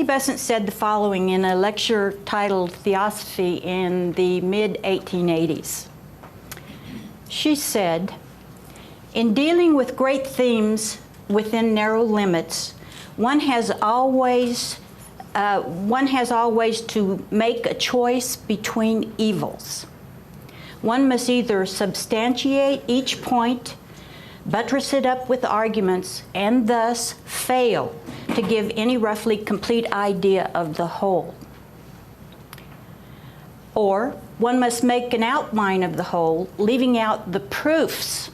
Besant said the following in a lecture titled Theosophy in the mid-1880s. She said, "In dealing with great themes within narrow limits, one has always to make a choice between evils. One must either substantiate each point, buttress it up with arguments, and thus fail to give any roughly complete idea of the whole. Or one must make an outline of the whole, leaving out the proofs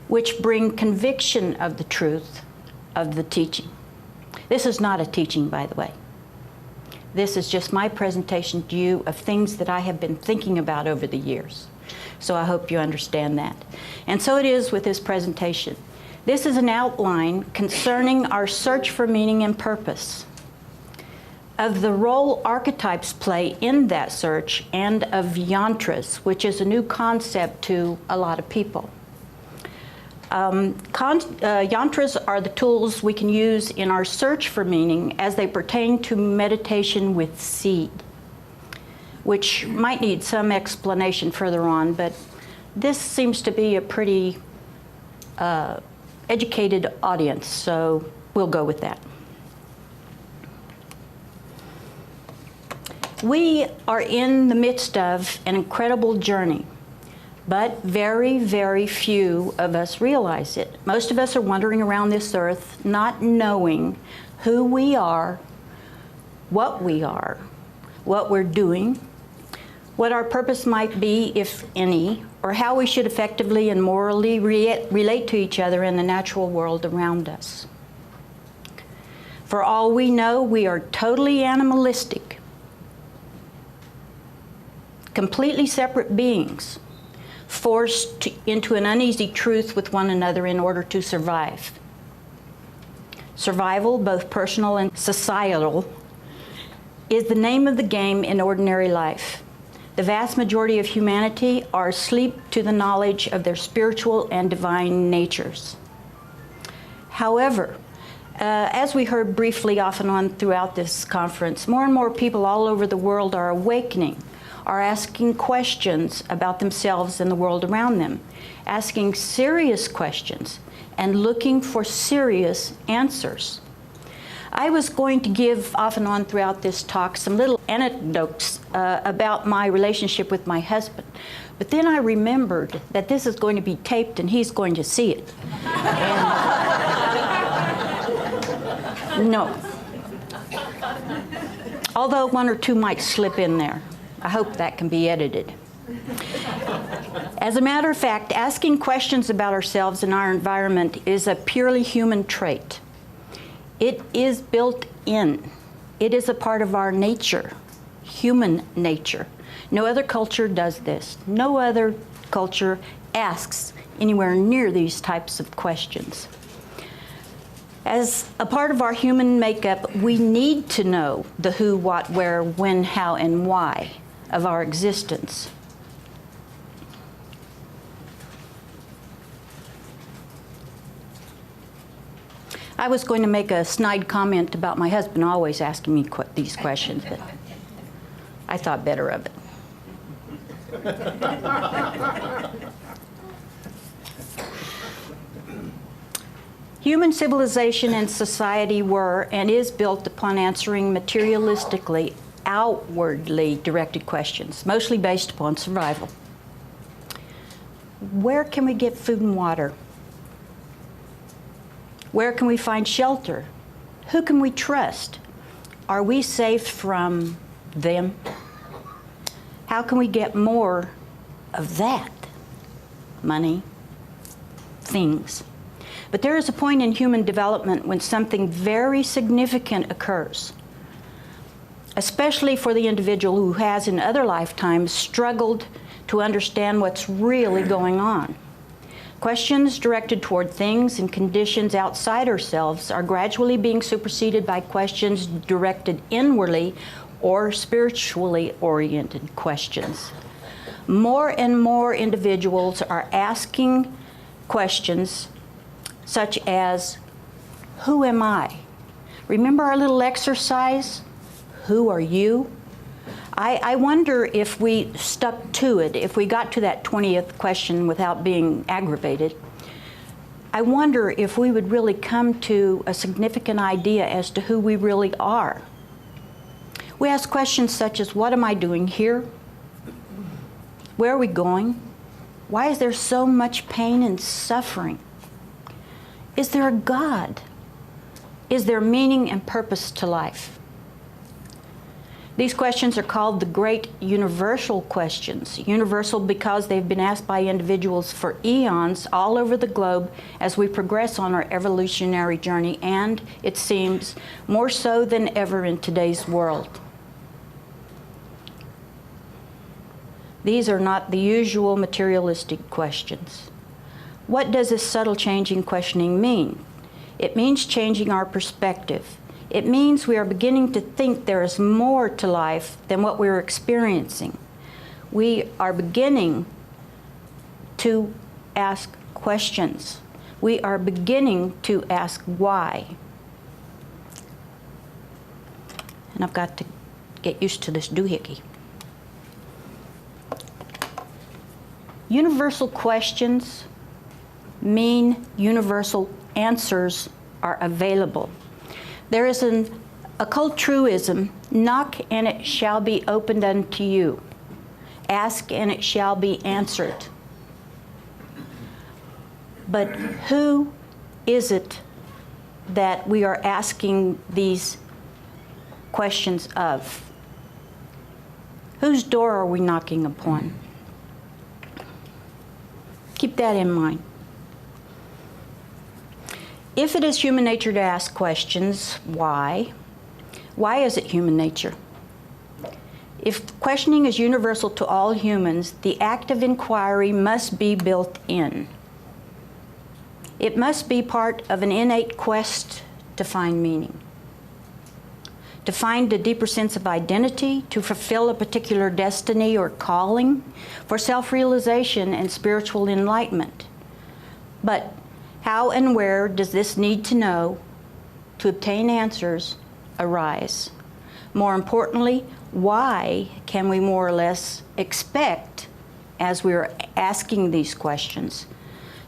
which bring conviction of the truth of the teaching." This is not a teaching, by the way. This is just my presentation to you of things that I have been thinking about over the years. So I hope you understand that. And so it is with this presentation. This is an outline concerning our search for meaning and purpose, of the role archetypes play in that search, and of Yantras, which is a new concept to a lot of people. Yantras are the tools we can use in our search for meaning as they pertain to meditation with seed, which might need some explanation further on, but this seems to be a pretty educated audience, so we'll go with that. We are in the midst of an incredible journey, but very, very few of us realize it. Most of us are wandering around this earth not knowing who we are, what we're doing, what our purpose might be, if any, or how we should effectively and morally relate to each other in the natural world around us. For all we know, we are totally animalistic, completely separate beings, forced into an uneasy truth with one another in order to survive. Survival, both personal and societal, is the name of the game in ordinary life. The vast majority of humanity are asleep to the knowledge of their spiritual and divine natures. However, as we heard briefly off and on throughout this conference, more and more people all over the world are awakening, are asking questions about themselves and the world around them, asking serious questions and looking for serious answers. I was going to give off and on throughout this talk some little anecdotes about my relationship with my husband, but then I remembered that this is going to be taped and he's going to see it. And no. Although one or two might slip in there. I hope that can be edited. As a matter of fact, asking questions about ourselves and our environment is a purely human trait. It is built in. It is a part of our nature, human nature. No other culture does this. No other culture asks anywhere near these types of questions. As a part of our human makeup, we need to know the who, what, where, when, how, and why of our existence. I was going to make a snide comment about my husband always asking me these questions, but I thought better of it. Human civilization and society were and is built upon answering materialistically, outwardly directed questions, mostly based upon survival. Where can we get food and water? Where can we find shelter? Who can we trust? Are we safe from them? How can we get more of that? Money, things. But there is a point in human development when something very significant occurs, especially for the individual who has in other lifetimes struggled to understand what's really going on. Questions directed toward things and conditions outside ourselves are gradually being superseded by questions directed inwardly or spiritually oriented questions. More and more individuals are asking questions such as, who am I? Remember our little exercise? Who are you? I wonder if we stuck to it, if we got to that 20th question without being aggravated. I wonder if we would really come to a significant idea as to who we really are. We ask questions such as, what am I doing here? Where are we going? Why is there so much pain and suffering? Is there a God? Is there meaning and purpose to life? These questions are called the great universal questions. Universal because they've been asked by individuals for eons all over the globe as we progress on our evolutionary journey, and, it seems, more so than ever in today's world. These are not the usual materialistic questions. What does this subtle change in questioning mean? It means changing our perspective. It means we are beginning to think there is more to life than what we're experiencing. We are beginning to ask questions. We are beginning to ask why. And I've got to get used to this doohickey. Universal questions mean universal answers are available. There is an occult truism, knock and it shall be opened unto you. Ask and it shall be answered. But who is it that we are asking these questions of? Whose door are we knocking upon? Keep that in mind. If it is human nature to ask questions, why? Why is it human nature? If questioning is universal to all humans, the act of inquiry must be built in. It must be part of an innate quest to find meaning, to find a deeper sense of identity, to fulfill a particular destiny or calling, for self-realization and spiritual enlightenment. But how and where does this need to know to obtain answers arise? More importantly, why can we more or less expect, as we're asking these questions,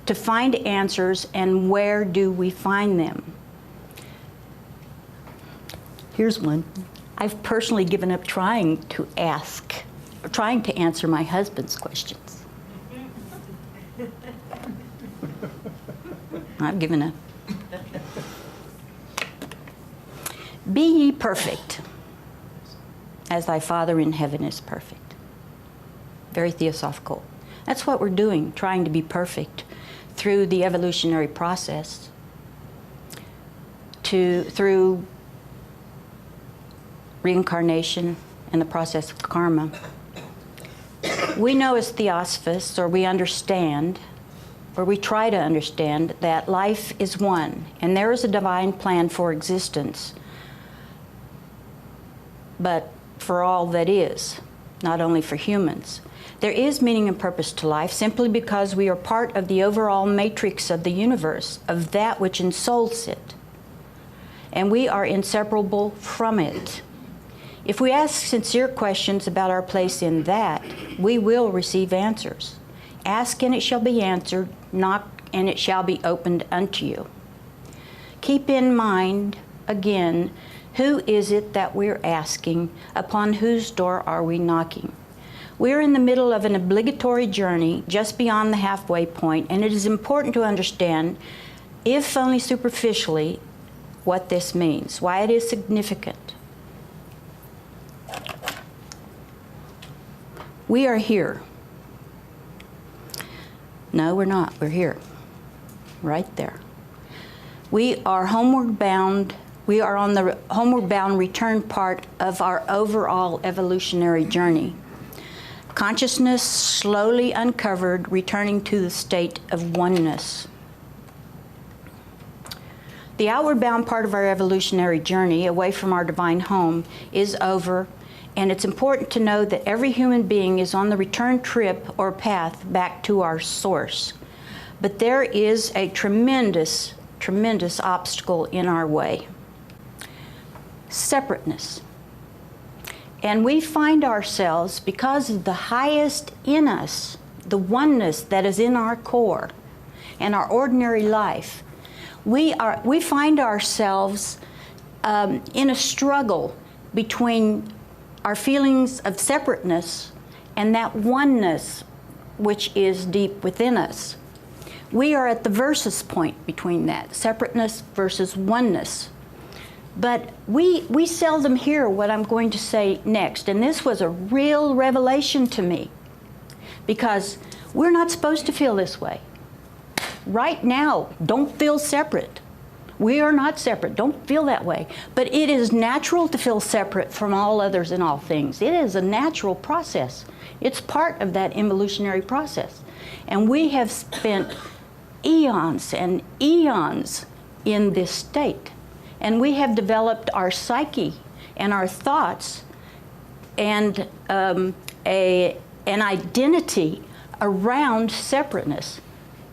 to find answers, and where do we find them? Here's one. I've personally given up trying to answer my husband's questions. I've given up. Be ye perfect, as thy Father in heaven is perfect. Very theosophical. That's what we're doing, trying to be perfect through the evolutionary process, through reincarnation and the process of karma. We know as Theosophists, or we understand, or we try to understand, that life is one, and there is a divine plan for existence, but for all that is, not only for humans. There is meaning and purpose to life simply because we are part of the overall matrix of the universe, of that which ensouls it, and we are inseparable from it. If we ask sincere questions about our place in that, we will receive answers. Ask and it shall be answered, knock and it shall be opened unto you. Keep in mind, again, who is it that we're asking? Upon whose door are we knocking? We're in the middle of an obligatory journey just beyond the halfway point, and it is important to understand, if only superficially, what this means, why it is significant. We are here. No, we're not. We're here. Right there. We are homeward bound. We are on the homeward bound return part of our overall evolutionary journey. Consciousness slowly uncovered, returning to the state of oneness. The outward bound part of our evolutionary journey, away from our divine home, is over, and it's important to know that every human being is on the return trip or path back to our source. But there is a tremendous, tremendous obstacle in our way. separateness. And we find ourselves, because of the highest in us, the oneness that is in our core and our ordinary life, we find ourselves in a struggle between our feelings of separateness and that oneness which is deep within us. We are at the versus point between that, separateness versus oneness. But we seldom hear what I'm going to say next, and this was a real revelation to me, because we're not supposed to feel this way. Right now, don't feel separate. We are not separate. Don't feel that way. But it is natural to feel separate from all others and all things. It is a natural process. It's part of that evolutionary process. And we have spent eons and eons in this state. And we have developed our psyche and our thoughts and an identity around separateness.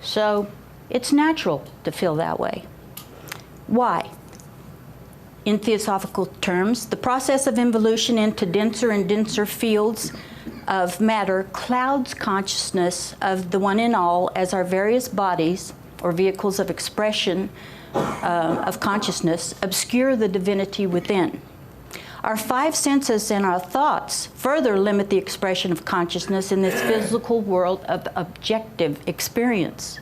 So it's natural to feel that way. Why? In theosophical terms, the process of evolution into denser and denser fields of matter clouds consciousness of the one in all as our various bodies, or vehicles of expression of consciousness, obscure the divinity within. Our five senses and our thoughts further limit the expression of consciousness in this physical world of objective experience.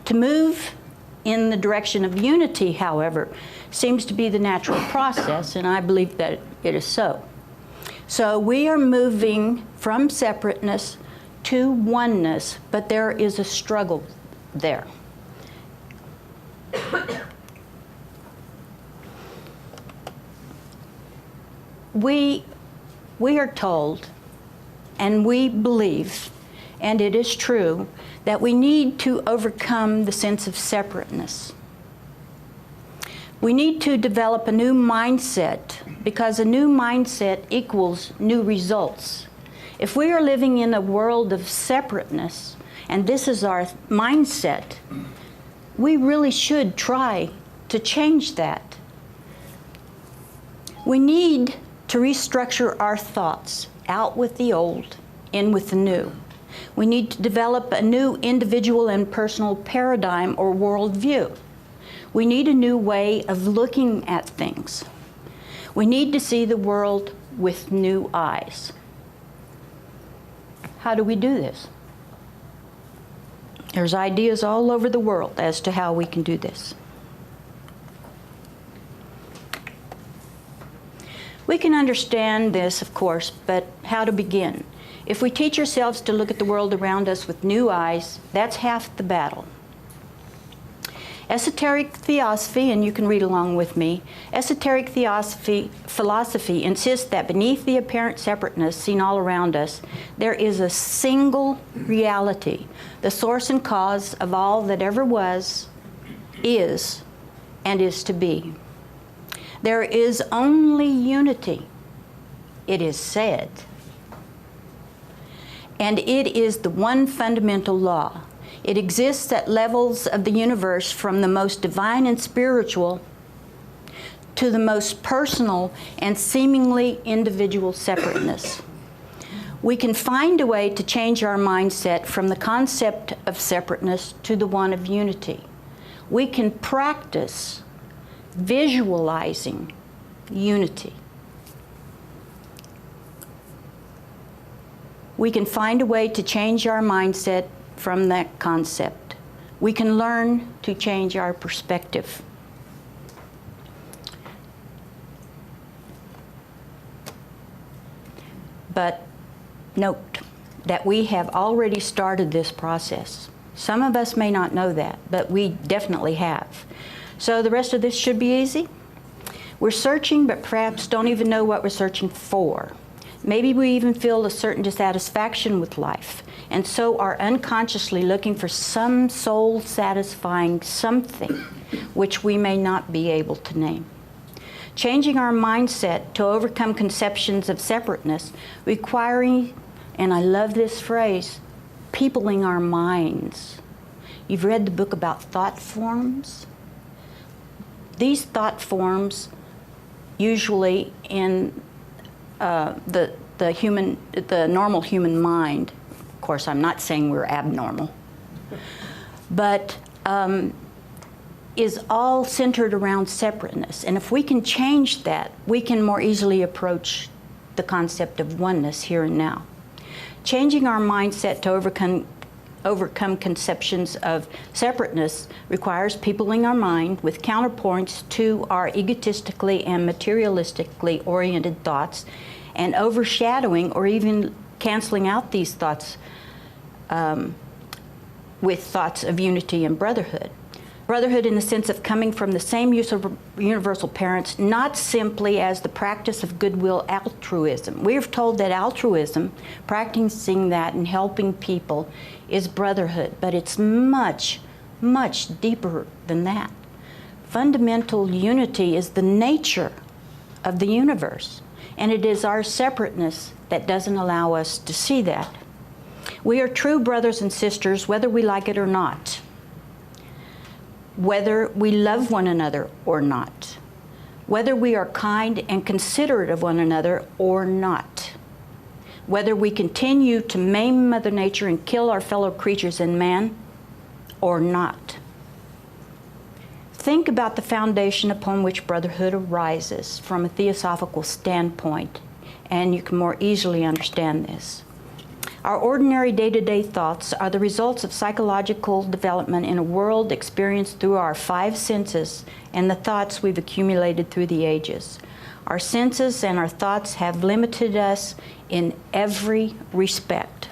To move in the direction of unity, however, seems to be the natural process, and I believe that it is so. So we are moving from separateness to oneness, but there is a struggle there. We are told, and we believe, and it is true, that we need to overcome the sense of separateness. We need to develop a new mindset, because a new mindset equals new results. If we are living in a world of separateness, and this is our mindset, we really should try to change that. We need to restructure our thoughts, out with the old, in with the new. We need to develop a new individual and personal paradigm or worldview. We need a new way of looking at things. We need to see the world with new eyes. How do we do this? There's ideas all over the world as to how we can do this. We can understand this, of course, but how to begin? If we teach ourselves to look at the world around us with new eyes, that's half the battle. Esoteric theosophy, and you can read along with me, esoteric philosophy insists that beneath the apparent separateness seen all around us, there is a single reality, the source and cause of all that ever was, is, and is to be. There is only unity, it is said. And it is the one fundamental law. It exists at levels of the universe, from the most divine and spiritual to the most personal and seemingly individual separateness. We can find a way to change our mindset from the concept of separateness to the one of unity. We can practice visualizing unity. We can find a way to change our mindset from that concept. We can learn to change our perspective. But note that we have already started this process. Some of us may not know that, but we definitely have. So the rest of this should be easy. We're searching, but perhaps don't even know what we're searching for. Maybe we even feel a certain dissatisfaction with life, and so are unconsciously looking for some soul-satisfying something which we may not be able to name. Changing our mindset to overcome conceptions of separateness, requiring, and I love this phrase, peopling our minds. You've read the book about thought forms? These thought forms usually in the normal human mind. Of course, I'm not saying we're abnormal, but is all centered around separateness. And if we can change that, we can more easily approach the concept of oneness here and now. Changing our mindset to overcome conceptions of separateness requires peopling our mind with counterpoints to our egotistically and materialistically oriented thoughts, and overshadowing or even canceling out these thoughts with thoughts of unity and brotherhood. Brotherhood in the sense of coming from the same universal parents, not simply as the practice of goodwill altruism. We are told that altruism, practicing that and helping people, is brotherhood, but it's much, much deeper than that. Fundamental unity is the nature of the universe, and it is our separateness that doesn't allow us to see that. We are true brothers and sisters whether we like it or not, whether we love one another or not, whether we are kind and considerate of one another or not, whether we continue to maim Mother Nature and kill our fellow creatures and man or not. Think about the foundation upon which brotherhood arises from a theosophical standpoint, and you can more easily understand this. Our ordinary day-to-day thoughts are the results of psychological development in a world experienced through our five senses and the thoughts we've accumulated through the ages. Our senses and our thoughts have limited us in every respect.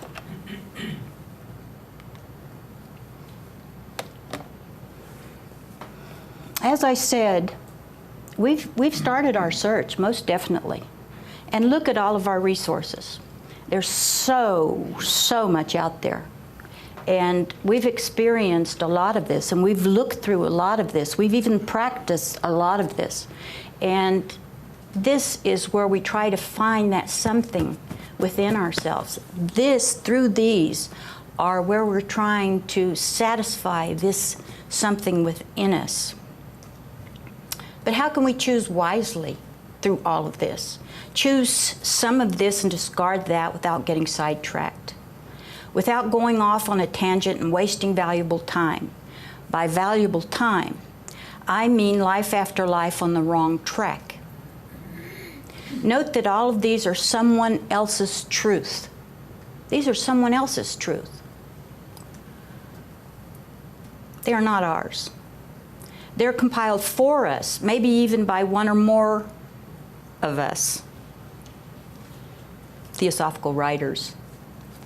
As I said, we've started our search, most definitely. And look at all of our resources. There's so much out there. And we've experienced a lot of this, and we've looked through a lot of this. We've even practiced a lot of this. And this is where we try to find that something within ourselves. Through these, are where we're trying to satisfy this something within us. But how can we choose wisely through all of this? Choose some of this and discard that without getting sidetracked, without going off on a tangent and wasting valuable time. By valuable time, I mean life after life on the wrong track. Note that all of these are someone else's truth. These are someone else's truth. They are not ours. They're compiled for us, maybe even by one or more of us. Theosophical writers,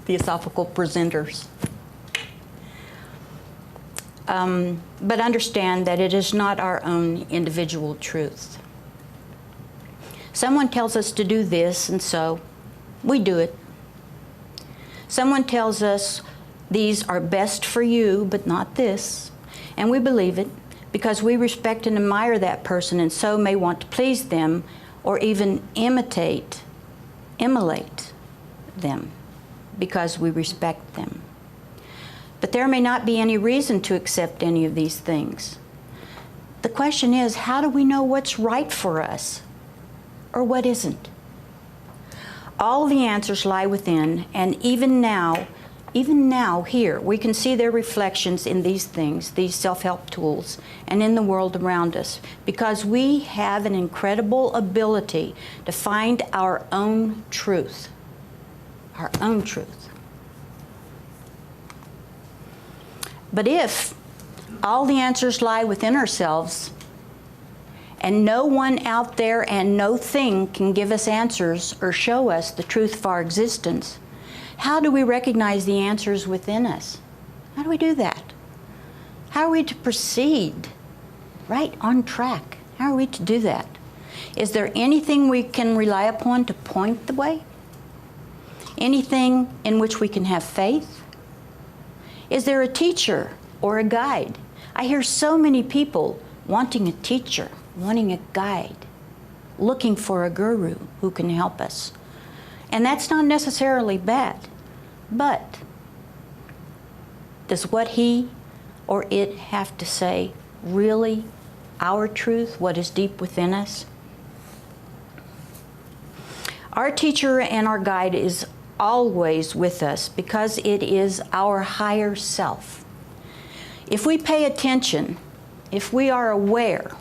theosophical presenters. But understand that it is not our own individual truth. Someone tells us to do this, and so we do it. Someone tells us these are best for you, but not this, and we believe it because we respect and admire that person, and so may want to please them or even emulate them because we respect them. But there may not be any reason to accept any of these things. The question is, how do we know what's right for us or what isn't? All the answers lie within, and even now here, we can see their reflections in these things, these self-help tools, and in the world around us, because we have an incredible ability to find our own truth. Our own truth. But if all the answers lie within ourselves, and no one out there and no thing can give us answers or show us the truth of our existence, how do we recognize the answers within us? How do we do that? How are we to proceed right on track? How are we to do that? Is there anything we can rely upon to point the way? Anything in which we can have faith? Is there a teacher or a guide? I hear so many people wanting a teacher, wanting a guide, looking for a guru who can help us. And that's not necessarily bad, but does what he or it have to say really our truth, what is deep within us? Our teacher and our guide is always with us because it is our higher self. If we pay attention, if we are aware,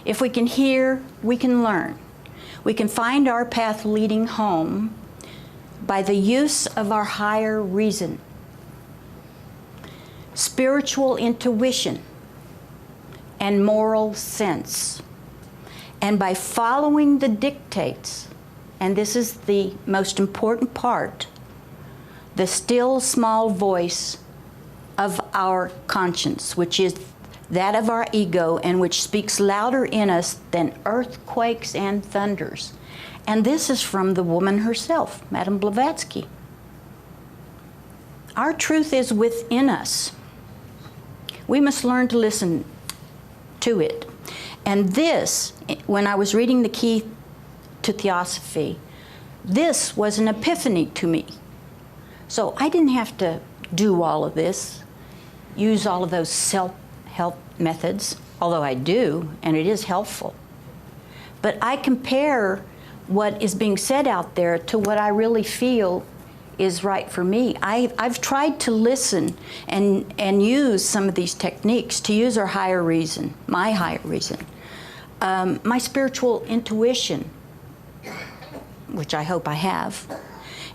if we can hear, we can learn. We can find our path leading home by the use of our higher reason, spiritual intuition, and moral sense. And by following the dictates, and this is the most important part, the still small voice of our conscience, which is that of our ego, and which speaks louder in us than earthquakes and thunders. And this is from the woman herself, Madame Blavatsky. Our truth is within us. We must learn to listen to it. And this, when I was reading the Key to Theosophy, this was an epiphany to me. So I didn't have to do all of this, use all of those self-help methods, although I do, and it is helpful. But I compare what is being said out there to what I really feel is right for me. I've tried to listen and use some of these techniques to use our higher reason, my higher reason, my spiritual intuition, which I hope I have,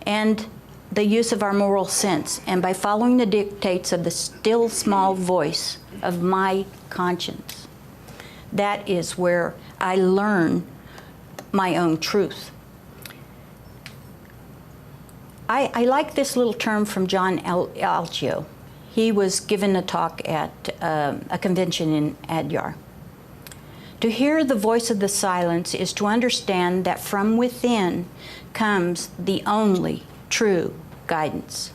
and the use of our moral sense, and by following the dictates of the still small voice of my conscience. That is where I learn my own truth. I like this little term from John Alcio. He was given a talk at a convention in Adyar. To hear the voice of the silence is to understand that from within comes the only true guidance.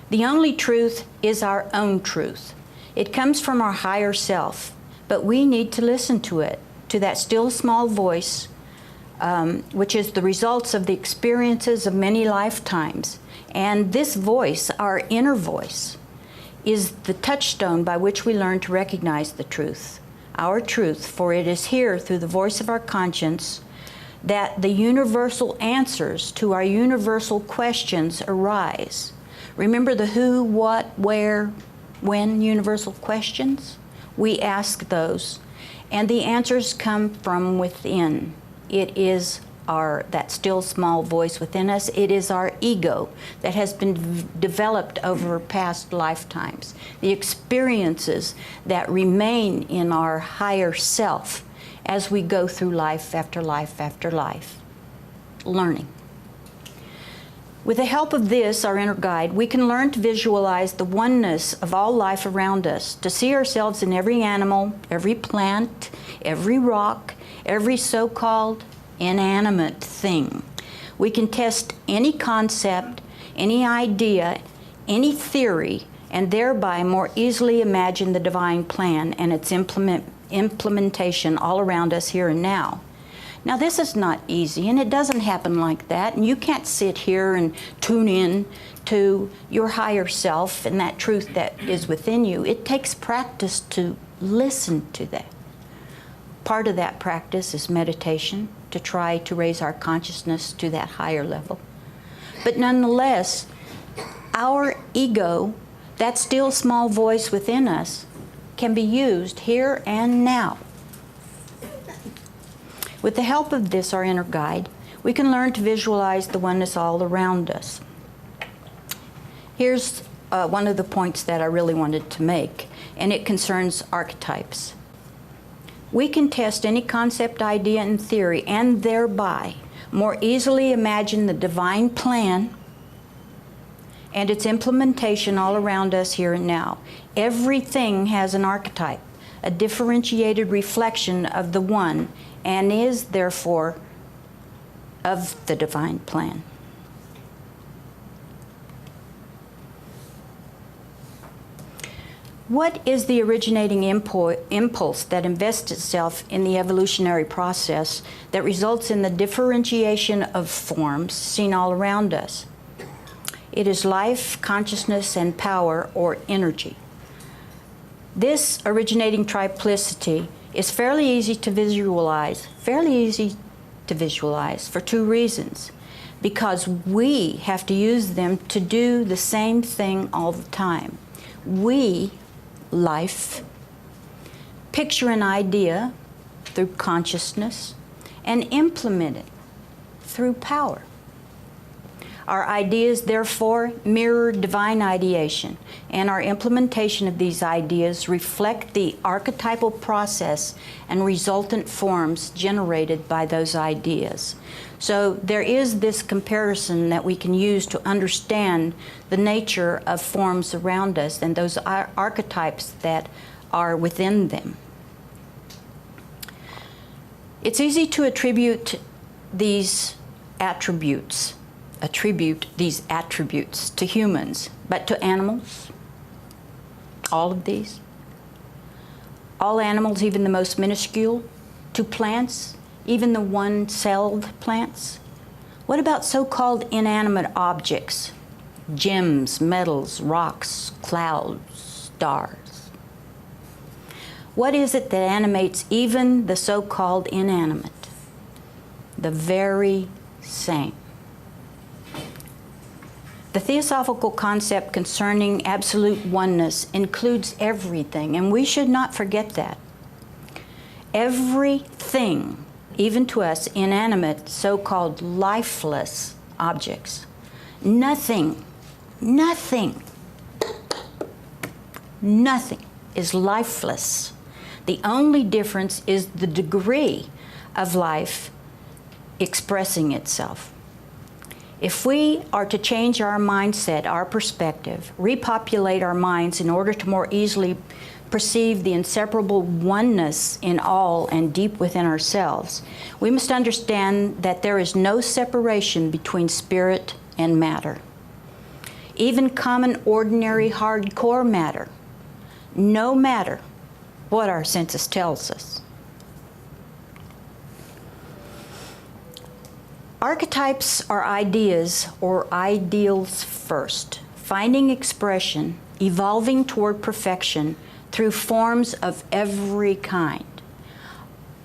The only truth is our own truth. It comes from our higher self, but we need to listen to it, to that still small voice, which is the results of the experiences of many lifetimes. And this voice, our inner voice, is the touchstone by which we learn to recognize the truth, our truth, for it is here through the voice of our conscience that the universal answers to our universal questions arise. Remember the who, what, where, when universal questions? We ask those, and the answers come from within. It is that still small voice within us. It is our ego that has been developed over past lifetimes. The experiences that remain in our higher self as we go through life after life after life, learning. With the help of this, our inner guide, we can learn to visualize the oneness of all life around us, to see ourselves in every animal, every plant, every rock, every so-called inanimate thing. We can test any concept, any idea, any theory, and thereby more easily imagine the divine plan and its implementation all around us here and now. Now, this is not easy, and it doesn't happen like that, and you can't sit here and tune in to your higher self and that truth that is within you. It takes practice to listen to that. Part of that practice is meditation, to try to raise our consciousness to that higher level. But nonetheless, our ego, that still small voice within us, can be used here and now. With the help of this, our inner guide, we can learn to visualize the oneness all around us. Here's one of the points that I really wanted to make, and it concerns archetypes. We can test any concept, idea, and theory, and thereby more easily imagine the divine plan and its implementation all around us here and now. Everything has an archetype, a differentiated reflection of the one, and is therefore of the divine plan. What is the originating impulse that invests itself in the evolutionary process that results in the differentiation of forms seen all around us? It is life, consciousness, and power, or energy. This originating triplicity is fairly easy to visualize, fairly easy to visualize for two reasons. Because we have to use them to do the same thing all the time. We, life, picture an idea through consciousness and implement it through power. Our ideas, therefore, mirror divine ideation, and our implementation of these ideas reflect the archetypal process and resultant forms generated by those ideas. So there is this comparison that we can use to understand the nature of forms around us and those archetypes that are within them. It's easy to attribute these attributes to humans, but to animals, all of these, all animals, even the most minuscule, to plants, even the one-celled plants. What about so-called inanimate objects? Gems, metals, rocks, clouds, stars. What is it that animates even the so-called inanimate? The very same. The Theosophical concept concerning absolute oneness includes everything, and we should not forget that. Everything, even to us inanimate, so-called lifeless objects. Nothing is lifeless. The only difference is the degree of life expressing itself. If we are to change our mindset, our perspective, repopulate our minds in order to more easily perceive the inseparable oneness in all and deep within ourselves, we must understand that there is no separation between spirit and matter. Even common, ordinary, hardcore matter, no matter what our senses tells us. Archetypes are ideas or ideals first, finding expression, evolving toward perfection through forms of every kind.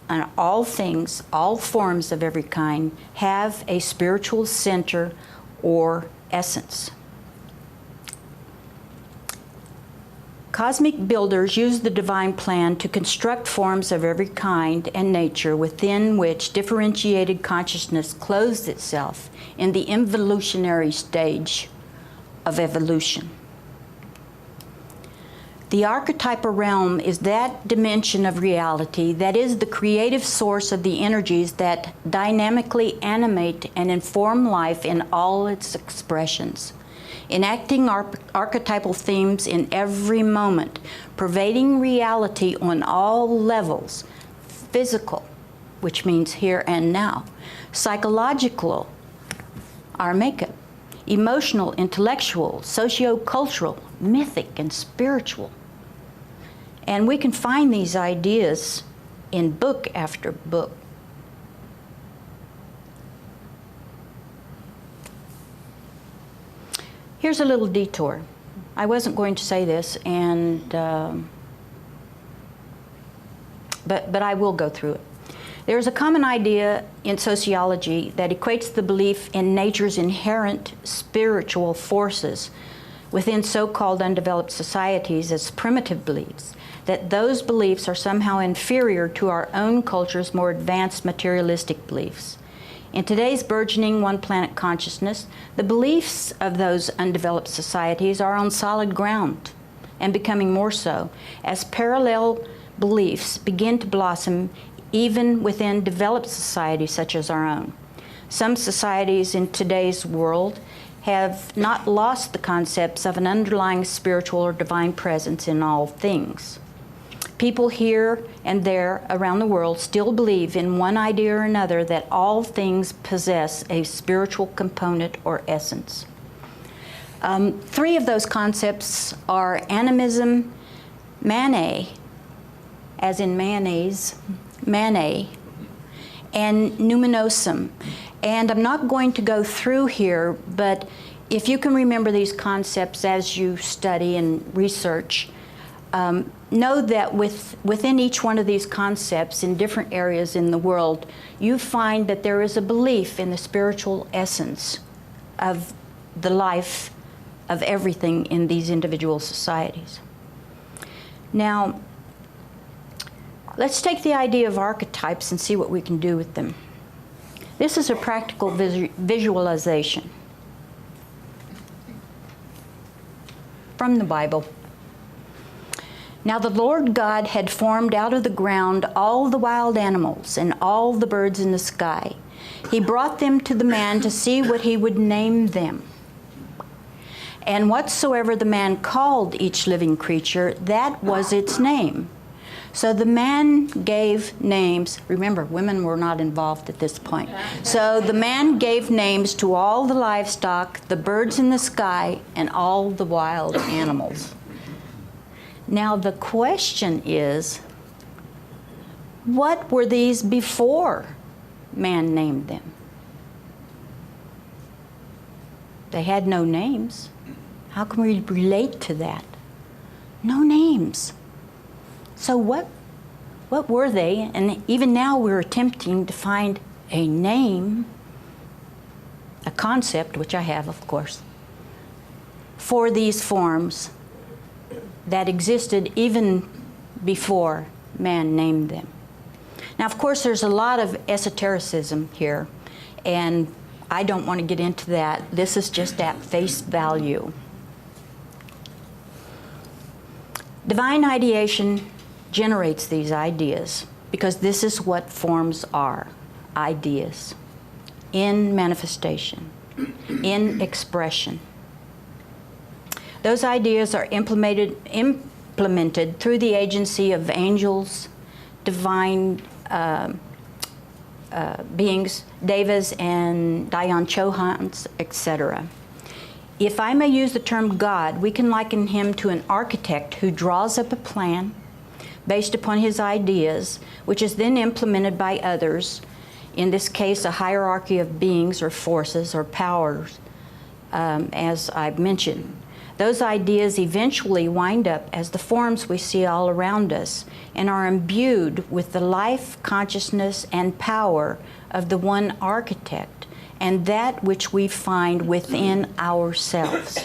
And all things, all forms of every kind, have a spiritual center or essence. Cosmic builders use the divine plan to construct forms of every kind and nature within which differentiated consciousness clothes itself in the involutionary stage of evolution. The archetypal realm is that dimension of reality that is the creative source of the energies that dynamically animate and inform life in all its expressions. Enacting archetypal themes in every moment, pervading reality on all levels, physical, which means here and now, psychological, our makeup, emotional, intellectual, socio-cultural, mythic, and spiritual. And we can find these ideas in book after book. Here's a little detour. I wasn't going to say this, but I will go through it. There's a common idea in sociology that equates the belief in nature's inherent spiritual forces within so-called undeveloped societies as primitive beliefs, that those beliefs are somehow inferior to our own culture's more advanced materialistic beliefs. In today's burgeoning one-planet consciousness, the beliefs of those undeveloped societies are on solid ground, and becoming more so, as parallel beliefs begin to blossom even within developed societies such as our own. Some societies in today's world have not lost the concepts of an underlying spiritual or divine presence in all things. People here and there around the world still believe in one idea or another that all things possess a spiritual component or essence. Three of those concepts are animism, mané, as in mayonnaise, mané, and numinosum. And I'm not going to go through here, but if you can remember these concepts as you study and research, know that within each one of these concepts in different areas in the world, you find that there is a belief in the spiritual essence of the life of everything in these individual societies. Now, let's take the idea of archetypes and see what we can do with them. This is a practical visualization from the Bible. Now the Lord God had formed out of the ground all the wild animals and all the birds in the sky. He brought them to the man to see what he would name them. And whatsoever the man called each living creature, that was its name. So the man gave names. Remember, women were not involved at this point. So the man gave names to all the livestock, the birds in the sky, and all the wild animals. Now the question is, what were these before man named them? They had no names. How can we relate to that? No names. So what were they? And even now we're attempting to find a name, a concept, which I have, of course, for these forms that existed even before man named them. Now, of course, there's a lot of esotericism here, and I don't want to get into that. This is just at face value. Divine ideation generates these ideas because this is what forms are: ideas in manifestation, in expression. Those ideas are implemented through the agency of angels, divine beings, devas and Dayan Chohans, etc. If I may use the term God, we can liken him to an architect who draws up a plan based upon his ideas, which is then implemented by others, in this case a hierarchy of beings or forces or powers, as I've mentioned. Those ideas eventually wind up as the forms we see all around us and are imbued with the life, consciousness, and power of the one architect and that which we find within ourselves.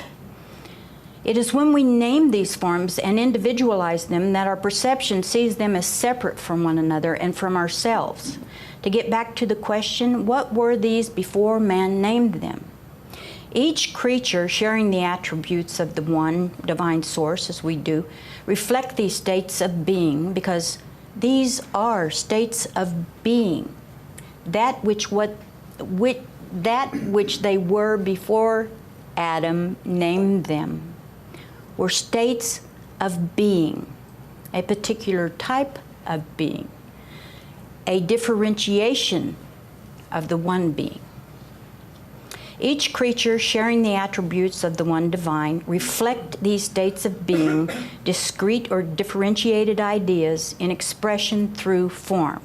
It is when we name these forms and individualize them that our perception sees them as separate from one another and from ourselves. To get back to the question, what were these before man named them? Each creature sharing the attributes of the one divine source, as we do, reflect these states of being, because these are states of being. That which they were before Adam named them were states of being, a particular type of being, a differentiation of the one being. Each creature sharing the attributes of the one divine reflect these states of being, discrete or differentiated ideas in expression through form.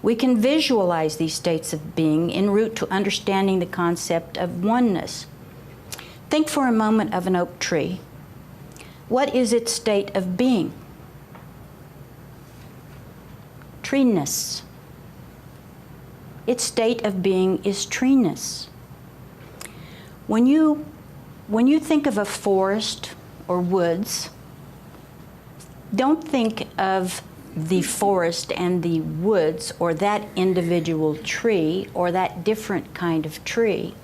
We can visualize these states of being en route to understanding the concept of oneness. Think for a moment of an oak tree. What is its state of being? Treeness. Its state of being is treeness. When you think of a forest or woods, don't think of the forest and the woods or that individual tree or that different kind of tree.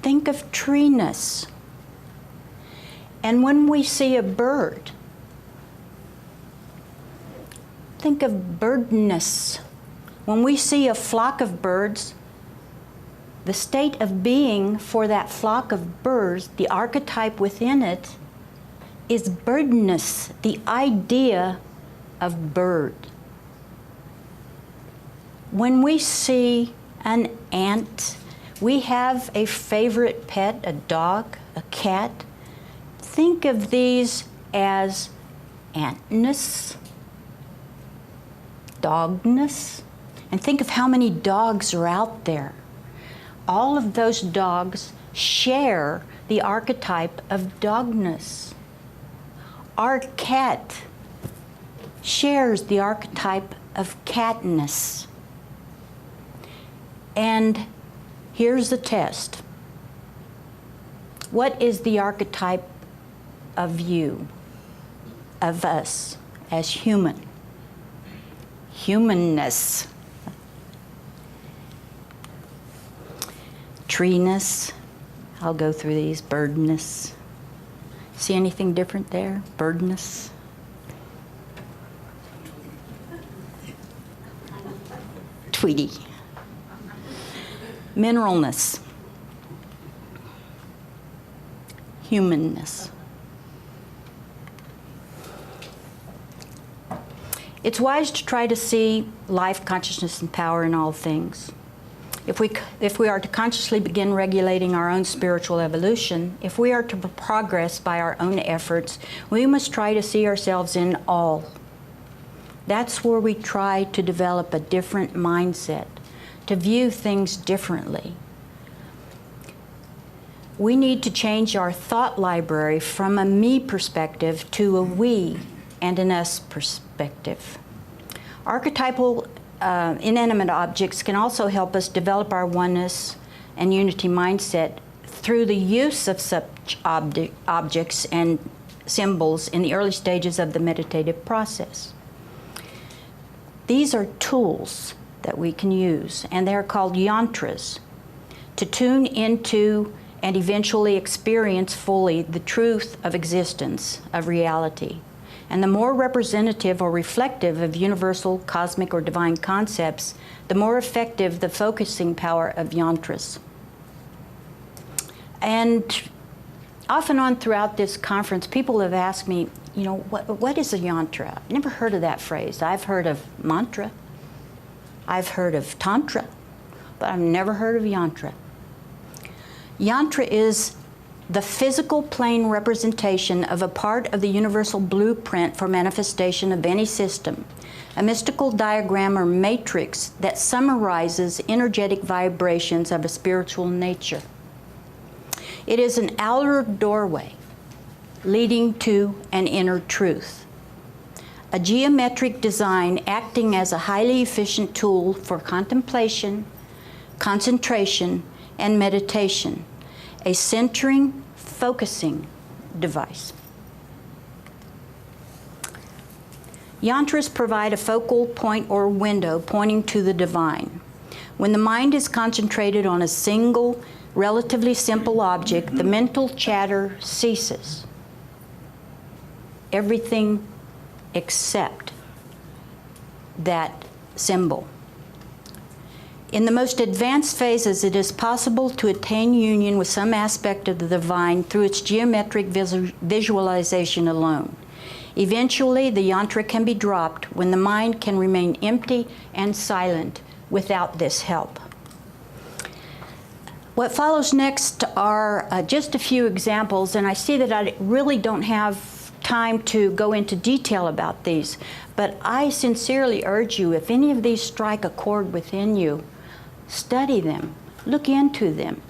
Think of treeness. And when we see a bird, think of birdness. When we see a flock of birds, the state of being for that flock of birds, the archetype within it, is birdness, the idea of bird. When we see an ant, we have a favorite pet, a dog, a cat. Think of these as antness, dogness, and think of how many dogs are out there. All of those dogs share the archetype of dogness. Our cat shares the archetype of catness. And here's the test. What is the archetype of you, of us, as human? Humanness. Treeness. I'll go through these. Birdness. See anything different there? Birdness. Tweety. Mineralness. Humanness. It's wise to try to see life, consciousness, and power in all things. If we are to consciously begin regulating our own spiritual evolution, if we are to progress by our own efforts, we must try to see ourselves in all. That's where we try to develop a different mindset, to view things differently. We need to change our thought library from a me perspective to a we and an us perspective. Archetypal inanimate objects can also help us develop our oneness and unity mindset through the use of such objects and symbols in the early stages of the meditative process. These are tools that we can use, and they are called yantras, to tune into and eventually experience fully the truth of existence, of reality. And the more representative or reflective of universal, cosmic, or divine concepts, the more effective the focusing power of yantras. And off and on throughout this conference, people have asked me, you know, what is a yantra? I've never heard of that phrase. I've heard of mantra. I've heard of tantra, but I've never heard of yantra. Yantra is the physical plane representation of a part of the universal blueprint for manifestation of any system, a mystical diagram or matrix that summarizes energetic vibrations of a spiritual nature. It is an outer doorway leading to an inner truth, a geometric design acting as a highly efficient tool for contemplation, concentration, and meditation, a centering, focusing device. Yantras provide a focal point or window pointing to the divine. When the mind is concentrated on a single, relatively simple object, the mental chatter ceases. Everything except that symbol. In the most advanced phases, it is possible to attain union with some aspect of the divine through its geometric visualization alone. Eventually, the yantra can be dropped when the mind can remain empty and silent without this help. What follows next are just a few examples, and I see that I really don't have time to go into detail about these, but I sincerely urge you, if any of these strike a chord within you, study them, look into them,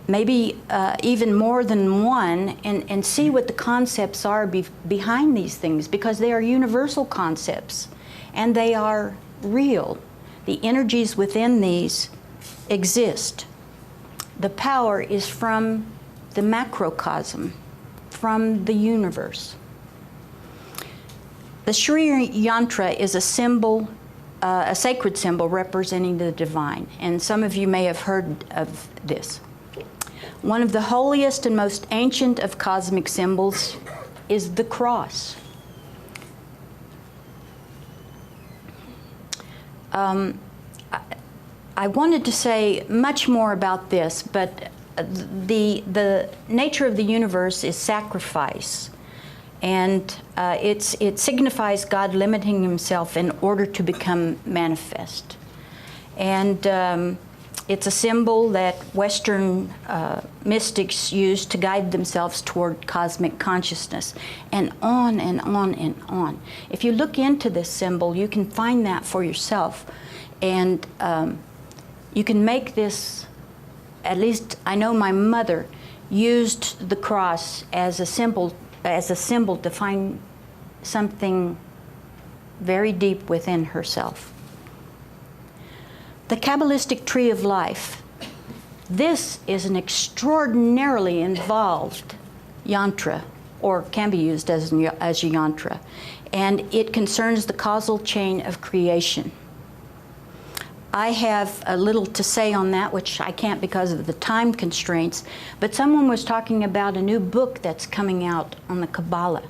maybe even more than one, and see what the concepts are behind these things, because they are universal concepts and they are real. The energies within these exist. The power is from the macrocosm, from the universe. The Sri Yantra is a symbol, a sacred symbol representing the divine, and some of you may have heard of this. One of the holiest and most ancient of cosmic symbols is the cross. I wanted to say much more about this, but the nature of the universe is sacrifice, and it signifies God limiting himself in order to become manifest. And it's a symbol that Western mystics use to guide themselves toward cosmic consciousness, and on and on and on. If you look into this symbol, you can find that for yourself, and you can make this, at least I know my mother used the cross as a symbol as a symbol to find something very deep within herself. The Kabbalistic tree of life. This is an extraordinarily involved yantra, or can be used as a yantra, and it concerns the causal chain of creation. I have a little to say on that, which I can't because of the time constraints, but someone was talking about a new book that's coming out on the Kabbalah.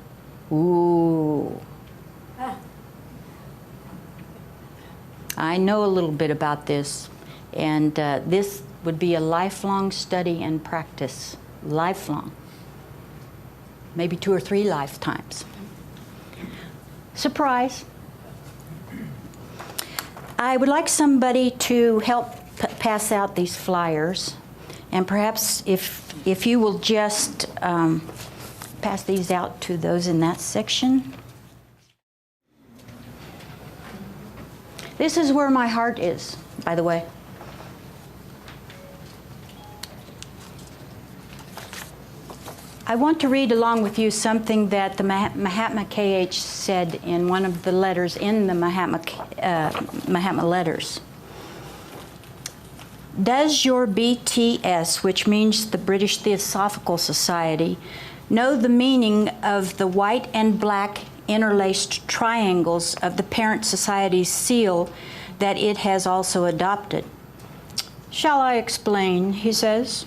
Ooh. I know a little bit about this, and this would be a lifelong study and practice. Lifelong. Maybe 2 or 3 lifetimes. Surprise. I would like somebody to help pass out these flyers, and perhaps if you will just pass these out to those in that section. This is where my heart is, by the way. I want to read along with you something that the Mahatma K.H. said in one of the letters in the Mahatma letters. Does your BTS, which means the British Theosophical Society, know the meaning of the white and black interlaced triangles of the parent society's seal that it has also adopted? Shall I explain, he says.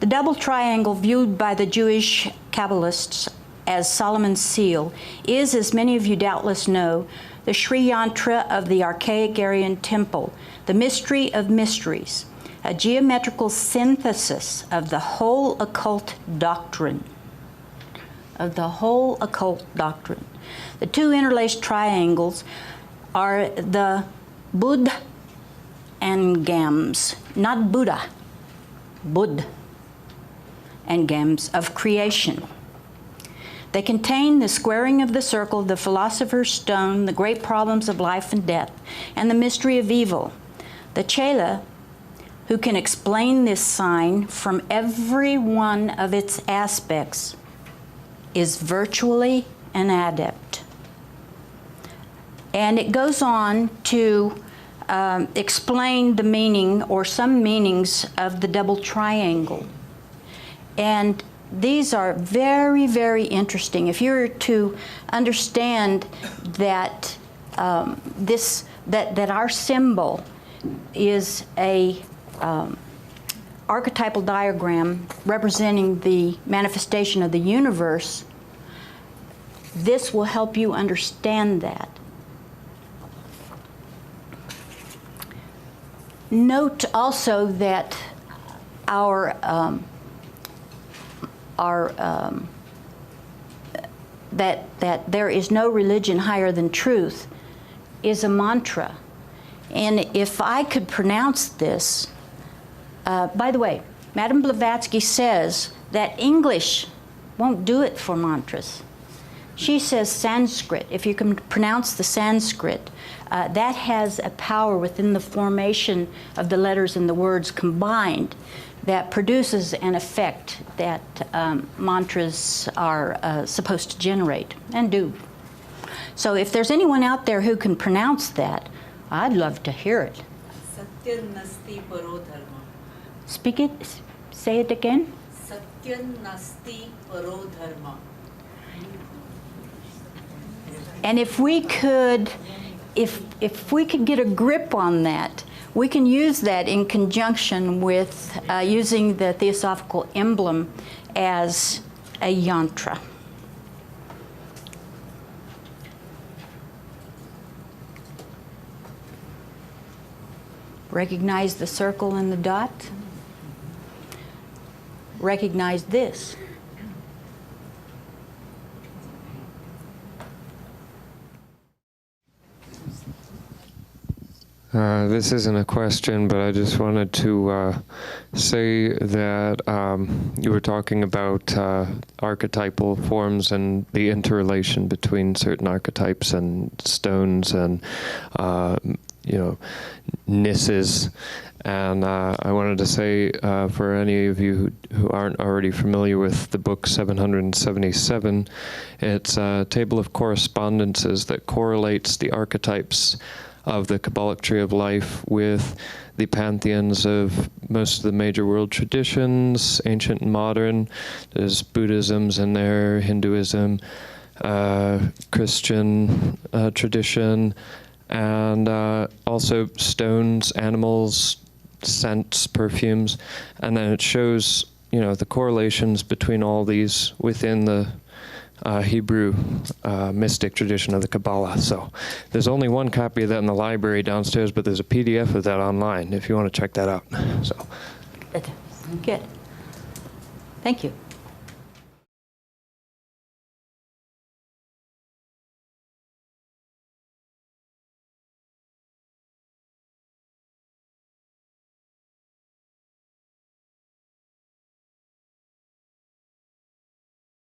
The double triangle viewed by the Jewish Kabbalists as Solomon's seal is, as many of you doubtless know, the Sri Yantra of the archaic Aryan temple, the mystery of mysteries, a geometrical synthesis of the whole occult doctrine. The 2 interlaced triangles are the Bud and Gams, not Buddha, Bud and Gams of creation. They contain the squaring of the circle, the philosopher's stone, the great problems of life and death, and the mystery of evil. The Chela, who can explain this sign from every one of its aspects, is virtually an adept. And it goes on to explain the meaning or some meanings of the double triangle. And these are very, very interesting. If you were to understand that that our symbol is a archetypal diagram representing the manifestation of the universe, this will help you understand that. Note also that that there is no religion higher than truth is a mantra. And if I could pronounce this, by the way, Madame Blavatsky says that English won't do it for mantras. She says Sanskrit. If you can pronounce the Sanskrit, that has a power within the formation of the letters and the words combined that produces an effect that mantras are supposed to generate, and do. So if there's anyone out there who can pronounce that, I'd love to hear it. Satyanasti paro dharma. Speak it, say it again. Satyanasti paro dharma. And if we could get a grip on that, we can use that in conjunction with using the Theosophical emblem as a yantra. Recognize the circle and the dot. Recognize this. This isn't a question, but I just wanted to say that you were talking about archetypal forms and the interrelation between certain archetypes and stones and, nisses. And I wanted to say, for any of you who aren't already familiar with the book 777, it's a table of correspondences that correlates the archetypes of the Kabbalic tree of life with the pantheons of most of the major world traditions, ancient and modern. There's Buddhism's in there, Hinduism, Christian tradition, and also stones, animals, scents, perfumes, and then it shows, the correlations between all these within the Hebrew mystic tradition of the Kabbalah. So there's only one copy of that in the library downstairs, but there's a PDF of that online if you want to check that out. So Good. Thank you.